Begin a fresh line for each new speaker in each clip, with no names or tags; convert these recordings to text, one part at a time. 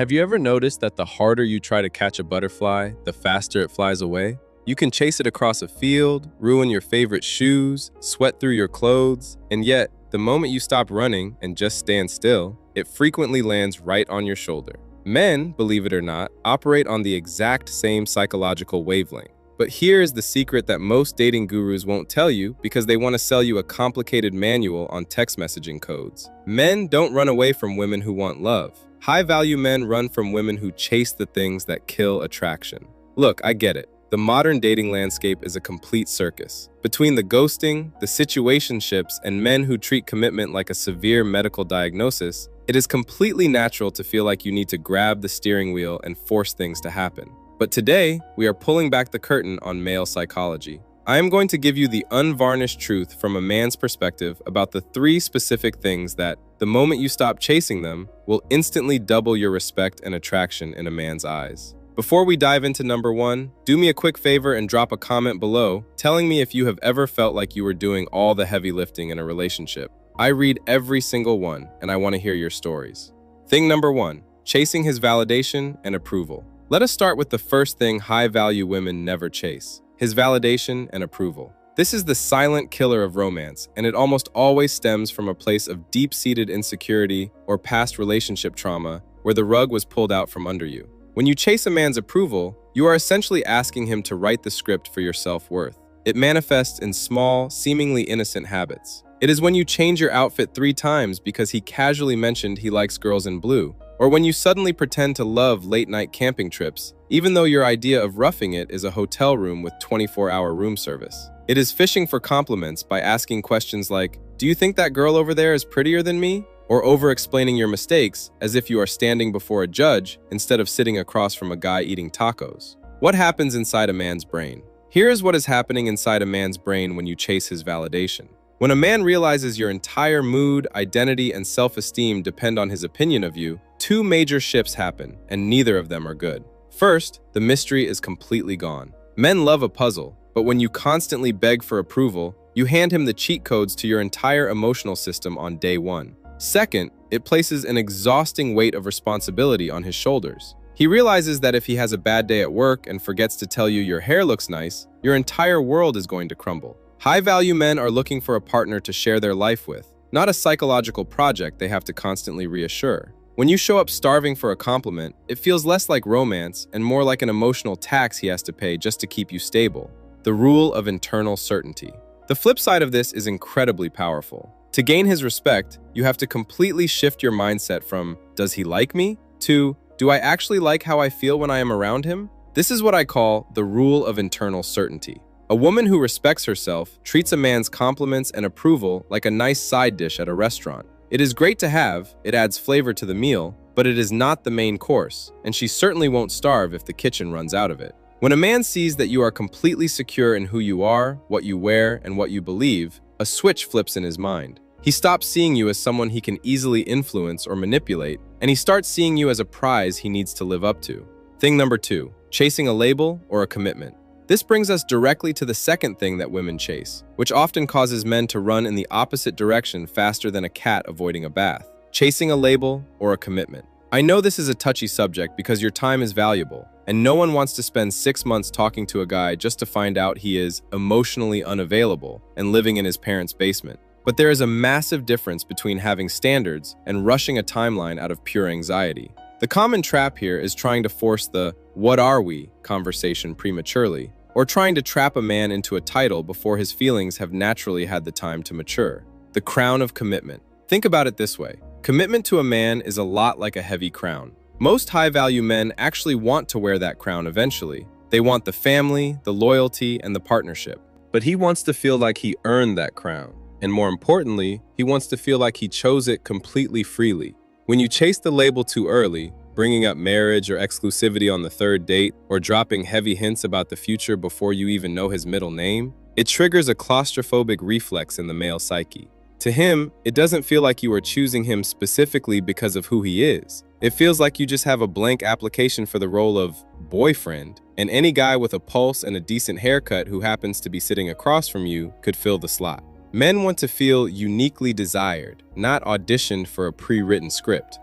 Have you ever noticed that the harder you try to catch a butterfly, the faster it flies away? You can chase it across a field, ruin your favorite shoes, sweat through your clothes, and yet, the moment you stop running and just stand still, it frequently lands right on your shoulder. Men, believe it or not, operate on the exact same psychological wavelength. But here is the secret that most dating gurus won't tell you because they want to sell you a complicated manual on text messaging codes. Men don't run away from women who want love. High-value men run from women who chase the things that kill attraction. Look, I get it. The modern dating landscape is a complete circus. Between the ghosting, the situationships, and men who treat commitment like a severe medical diagnosis, it is completely natural to feel like you need to grab the steering wheel and force things to happen. But today, we are pulling back the curtain on male psychology. I am going to give you the unvarnished truth from a man's perspective about the 3 specific things that, the moment you stop chasing them, will instantly double your respect and attraction in a man's eyes. Before we dive into number 1, do me a quick favor and drop a comment below telling me if you have ever felt like you were doing all the heavy lifting in a relationship. I read every single one, and I want to hear your stories. Thing number 1, chasing his validation and approval. Let us start with the first thing high-value women never chase: his validation and approval. This is the silent killer of romance, and it almost always stems from a place of deep-seated insecurity or past relationship trauma where the rug was pulled out from under you. When you chase a man's approval, you are essentially asking him to write the script for your self-worth. It manifests in small, seemingly innocent habits. It is when you change your outfit 3 times because he casually mentioned he likes girls in blue, or when you suddenly pretend to love late-night camping trips, even though your idea of roughing it is a hotel room with 24-hour room service. It is fishing for compliments by asking questions like, "Do you think that girl over there is prettier than me?" Or over-explaining your mistakes as if you are standing before a judge instead of sitting across from a guy eating tacos. What happens inside a man's brain? Here is what is happening inside a man's brain when you chase his validation. When a man realizes your entire mood, identity, and self-esteem depend on his opinion of you, 2 major shifts happen, and neither of them are good. First, the mystery is completely gone. Men love a puzzle, but when you constantly beg for approval, you hand him the cheat codes to your entire emotional system on day 1. Second, it places an exhausting weight of responsibility on his shoulders. He realizes that if he has a bad day at work and forgets to tell you your hair looks nice, your entire world is going to crumble. High-value men are looking for a partner to share their life with, not a psychological project they have to constantly reassure. When you show up starving for a compliment, it feels less like romance and more like an emotional tax he has to pay just to keep you stable. The rule of internal certainty. The flip side of this is incredibly powerful. To gain his respect, you have to completely shift your mindset from, "Does he like me?" to, "Do I actually like how I feel when I am around him?" This is what I call the rule of internal certainty. A woman who respects herself treats a man's compliments and approval like a nice side dish at a restaurant. It is great to have, it adds flavor to the meal, but it is not the main course, and she certainly won't starve if the kitchen runs out of it. When a man sees that you are completely secure in who you are, what you wear, and what you believe, a switch flips in his mind. He stops seeing you as someone he can easily influence or manipulate, and he starts seeing you as a prize he needs to live up to. Thing number 2, chasing a label or a commitment. This brings us directly to the second thing that women chase, which often causes men to run in the opposite direction faster than a cat avoiding a bath: chasing a label or a commitment. I know this is a touchy subject because your time is valuable, and no one wants to spend 6 months talking to a guy just to find out he is emotionally unavailable and living in his parents' basement. But there is a massive difference between having standards and rushing a timeline out of pure anxiety. The common trap here is trying to force the "what are we" conversation prematurely, or trying to trap a man into a title before his feelings have naturally had the time to mature. The crown of commitment. Think about it this way. Commitment to a man is a lot like a heavy crown. Most high-value men actually want to wear that crown eventually. They want the family, the loyalty, and the partnership. But he wants to feel like he earned that crown. And more importantly, he wants to feel like he chose it completely freely. When you chase the label too early, bringing up marriage or exclusivity on the 3rd date, or dropping heavy hints about the future before you even know his middle name, it triggers a claustrophobic reflex in the male psyche. To him, it doesn't feel like you are choosing him specifically because of who he is. It feels like you just have a blank application for the role of boyfriend, and any guy with a pulse and a decent haircut who happens to be sitting across from you could fill the slot. Men want to feel uniquely desired, not auditioned for a pre-written script.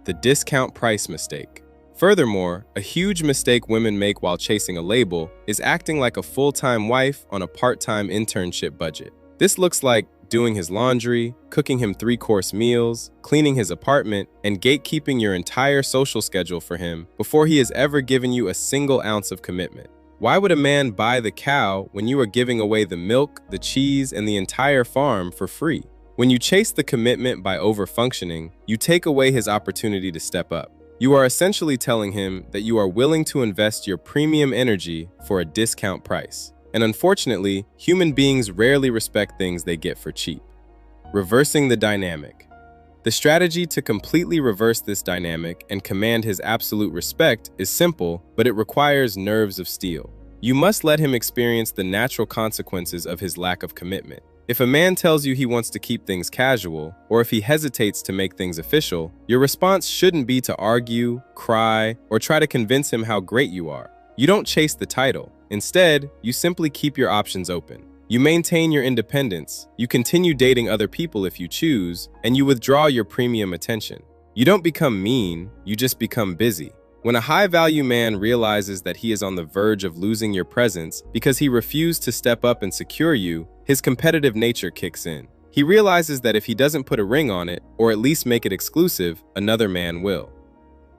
The discount price mistake. Furthermore, a huge mistake women make while chasing a label is acting like a full-time wife on a part-time internship budget. This looks like doing his laundry, cooking him 3-course meals, cleaning his apartment, and gatekeeping your entire social schedule for him before he has ever given you a single ounce of commitment. Why would a man buy the cow when you are giving away the milk, the cheese, and the entire farm for free? When you chase the commitment by over-functioning, you take away his opportunity to step up. You are essentially telling him that you are willing to invest your premium energy for a discount price. And unfortunately, human beings rarely respect things they get for cheap. Reversing the dynamic. The strategy to completely reverse this dynamic and command his absolute respect is simple, but it requires nerves of steel. You must let him experience the natural consequences of his lack of commitment. If a man tells you he wants to keep things casual, or if he hesitates to make things official, your response shouldn't be to argue, cry, or try to convince him how great you are. You don't chase the title. Instead, you simply keep your options open. You maintain your independence, you continue dating other people if you choose, and you withdraw your premium attention. You don't become mean, you just become busy. When a high-value man realizes that he is on the verge of losing your presence because he refused to step up and secure you, his competitive nature kicks in. He realizes that if he doesn't put a ring on it, or at least make it exclusive, another man will.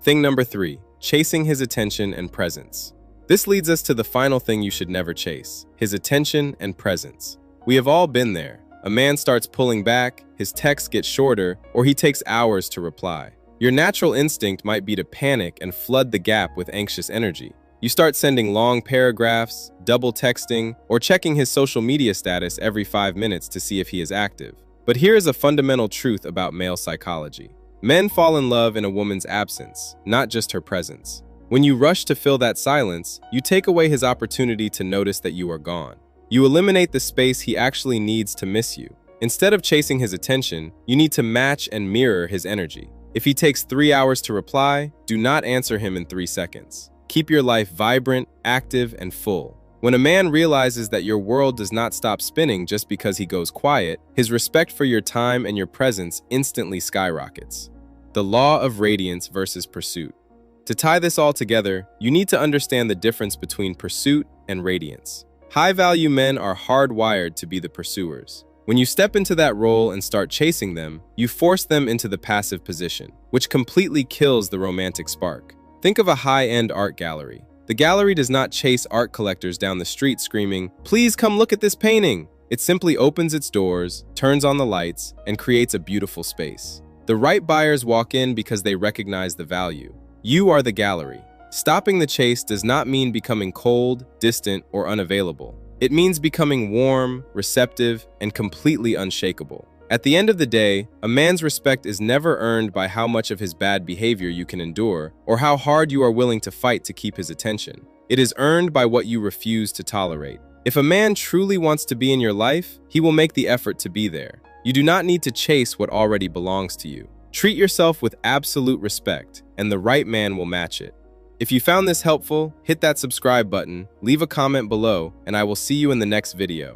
Thing number 3, chasing his attention and presence. This leads us to the final thing you should never chase, his attention and presence. We have all been there. A man starts pulling back, his texts get shorter, or he takes hours to reply. Your natural instinct might be to panic and flood the gap with anxious energy. You start sending long paragraphs, double texting, or checking his social media status every 5 minutes to see if he is active. But here is a fundamental truth about male psychology. Men fall in love in a woman's absence, not just her presence. When you rush to fill that silence, you take away his opportunity to notice that you are gone. You eliminate the space he actually needs to miss you. Instead of chasing his attention, you need to match and mirror his energy. If he takes 3 hours to reply, do not answer him in 3 seconds. Keep your life vibrant, active, and full. When a man realizes that your world does not stop spinning just because he goes quiet, his respect for your time and your presence instantly skyrockets. The law of radiance versus pursuit. To tie this all together, you need to understand the difference between pursuit and radiance. High-value men are hardwired to be the pursuers. When you step into that role and start chasing them, you force them into the passive position, which completely kills the romantic spark. Think of a high-end art gallery. The gallery does not chase art collectors down the street screaming, "Please come look at this painting!" It simply opens its doors, turns on the lights, and creates a beautiful space. The right buyers walk in because they recognize the value. You are the gallery. Stopping the chase does not mean becoming cold, distant, or unavailable. It means becoming warm, receptive, and completely unshakable. At the end of the day, a man's respect is never earned by how much of his bad behavior you can endure or how hard you are willing to fight to keep his attention. It is earned by what you refuse to tolerate. If a man truly wants to be in your life, he will make the effort to be there. You do not need to chase what already belongs to you. Treat yourself with absolute respect, and the right man will match it. If you found this helpful, hit that subscribe button, leave a comment below, and I will see you in the next video.